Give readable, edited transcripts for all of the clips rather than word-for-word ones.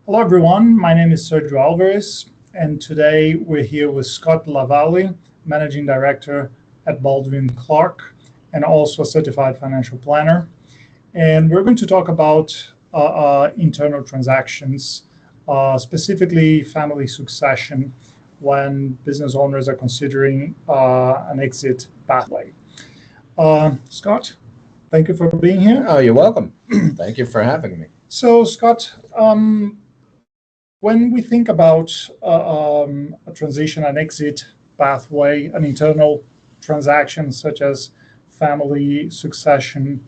Hello, everyone. My name is Sergio Alvares, and today we're here with Scott LaValley, Managing Director at BaldwinClarke, and also a certified financial planner. And we're going to talk about internal transactions, specifically family succession, when business owners are considering an exit pathway. Scott, thank you for being here. Oh, you're welcome. Thank you for having me. So, Scott, when we think about a transition, an exit pathway, an internal transaction such as family succession,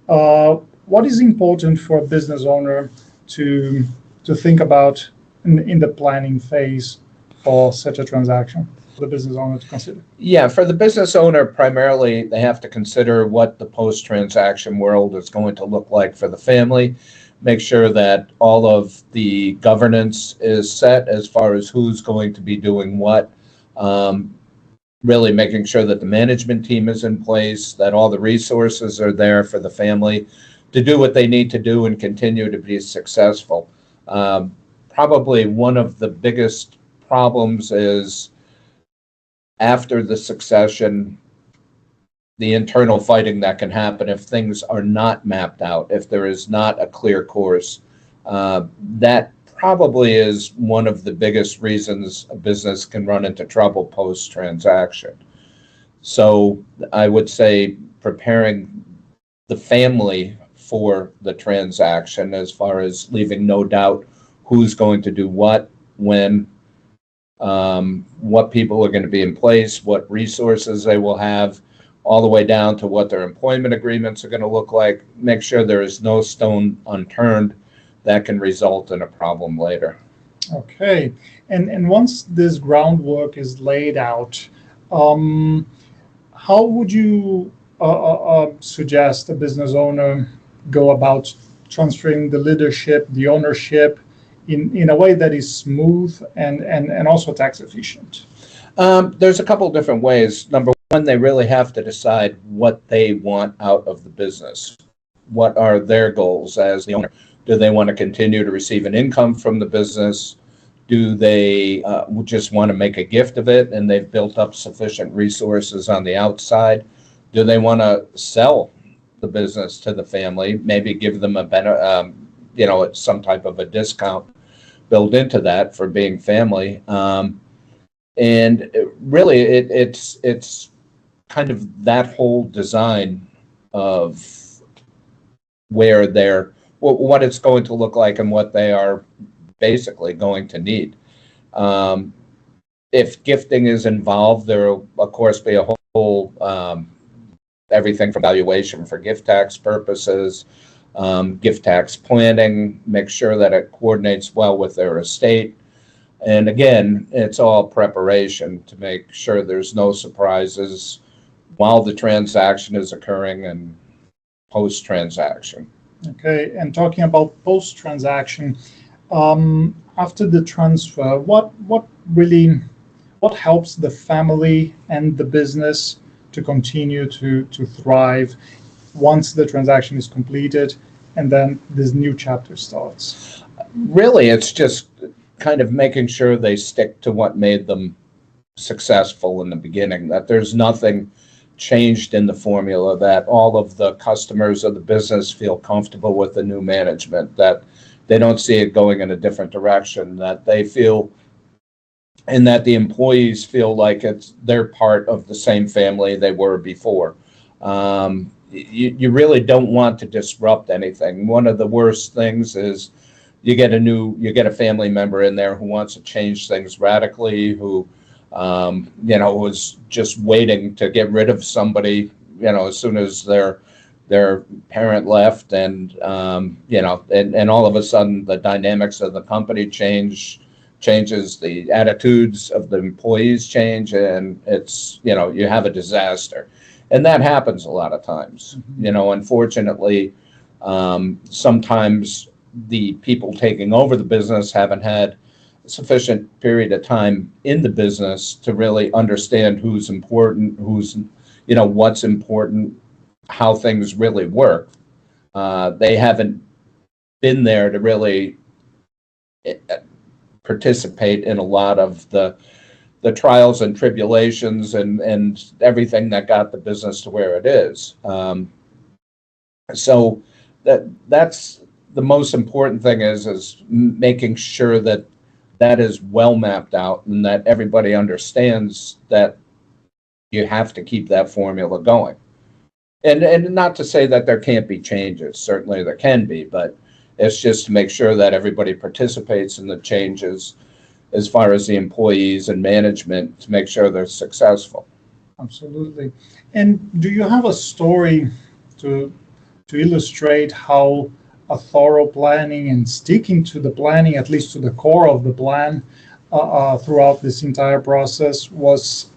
what is important for a business owner to think about in the planning phase for such a transaction? For the business owner to consider. Yeah, for the business owner, primarily, they have to consider what the post-transaction world is going to look like for the family. Make sure that all of the governance is set as far as who's going to be doing what. Really making sure that the management team is in place, that all the resources are there for the family to do what they need to do and continue to be successful. Probably one of the biggest problems is after the succession, the internal fighting that can happen if things are not mapped out, if there is not a clear course. That probably is one of the biggest reasons a business can run into trouble post-transaction. So I would say preparing the family for the transaction as far as leaving no doubt who's going to do what, when, what people are going to be in place, what resources they will have, all the way down to what their employment agreements are going to look like. Make sure there is no stone unturned that can result in a problem later. Okay, and once this groundwork is laid out, how would you suggest a business owner go about transferring the leadership, the ownership, in a way that is smooth and also tax efficient? There's a couple different ways. Number one, they really have to decide what they want out of the business. What are their goals as the owner? Do they want to continue to receive an income from the business? Do they just want to make a gift of it and they've built up sufficient resources on the outside? Do they want to sell the business to the family, maybe give them some type of a discount built into that for being family? And really, it's kind of that whole design of where what it's going to look like and what they are basically going to need. If gifting is involved, there will, of course, be a whole everything from valuation for gift tax purposes, gift tax planning, make sure that it coordinates well with their estate. And again, it's all preparation to make sure there's no surprises while the transaction is occurring and post-transaction. Okay, and talking about post-transaction, after the transfer, what helps the family and the business to continue to thrive once the transaction is completed and then this new chapter starts? Really, it's just kind of making sure they stick to what made them successful in the beginning, that there's nothing changed in the formula, that all of the customers of the business feel comfortable with the new management, that they don't see it going in a different direction, that they feel and that the employees feel like they're part of the same family they were before. You really don't want to disrupt anything. One of the worst things is you get a family member in there who wants to change things radically, who was just waiting to get rid of somebody, as soon as their parent left, and and all of a sudden the dynamics of the company changes, the attitudes of the employees change, and it's, you have a disaster. And that happens a lot of times. Unfortunately, sometimes the people taking over the business haven't had a sufficient period of time in the business to really understand who's important, what's important, how things really work. They haven't been there to really participate in a lot of the trials and tribulations and everything that got the business to where it is. So that's the most important thing is making sure that is well mapped out and that everybody understands that you have to keep that formula going. And not to say that there can't be changes, certainly there can be, but it's just to make sure that everybody participates in the changes as far as the employees and management to make sure they're successful. Absolutely. And do you have a story to illustrate how a thorough planning and sticking to the planning, at least to the core of the plan, throughout this entire process was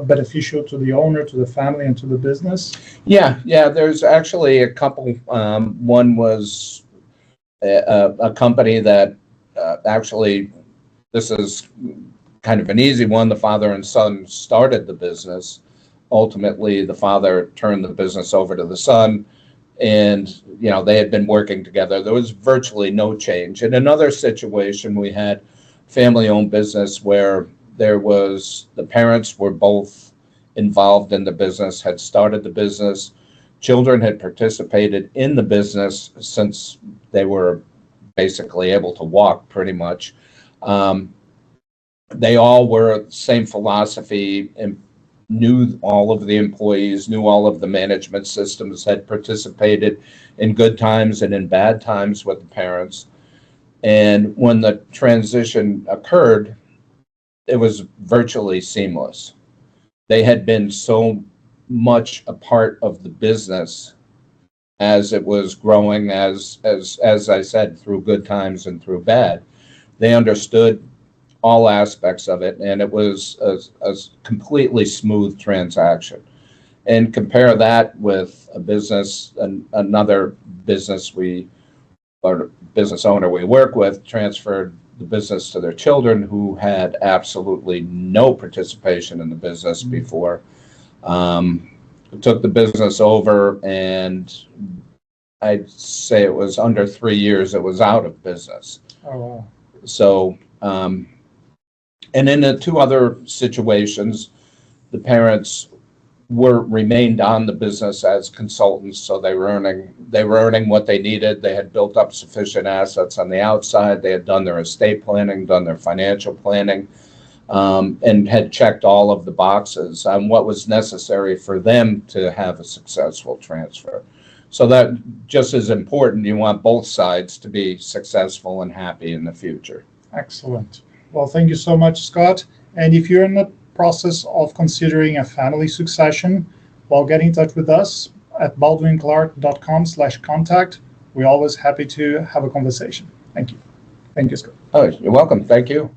beneficial to the owner, to the family, and to the business? Yeah. There's actually a couple. One was a company that actually, this is kind of an easy one. The father and son started the business. Ultimately, the father turned the business over to the son, and they had been working together. There was virtually no change. In another situation, we had family-owned business where the parents were both involved in the business, had started the business. Children had participated in the business since they were basically able to walk pretty much. They all were same philosophy and knew all of the employees, knew all of the management systems, had participated in good times and in bad times with the parents. And when the transition occurred, it was virtually seamless. They had been so much a part of the business as it was growing, as I said, through good times and through bad. They understood all aspects of it, and it was a completely smooth transaction. And compare that with a business, another business or business owner we work with transferred the business to their children who had absolutely no participation in the business before. Took the business over, and I'd say it was under 3 years it was out of business. Oh, wow. So, and in the two other situations, the parents remained on the business as consultants, so they were earning what they needed. They had built up sufficient assets on the outside. They had done their estate planning, done their financial planning, and had checked all of the boxes on what was necessary for them to have a successful transfer. So that just as important. You want both sides to be successful and happy in the future. Excellent. Well, thank you so much, Scott. And if you're in the process of considering a family succession, well, get in touch with us at BaldwinClarke.com/contact. We're always happy to have a conversation. Thank you. Thank you, Scott. Oh, you're welcome. Thank you.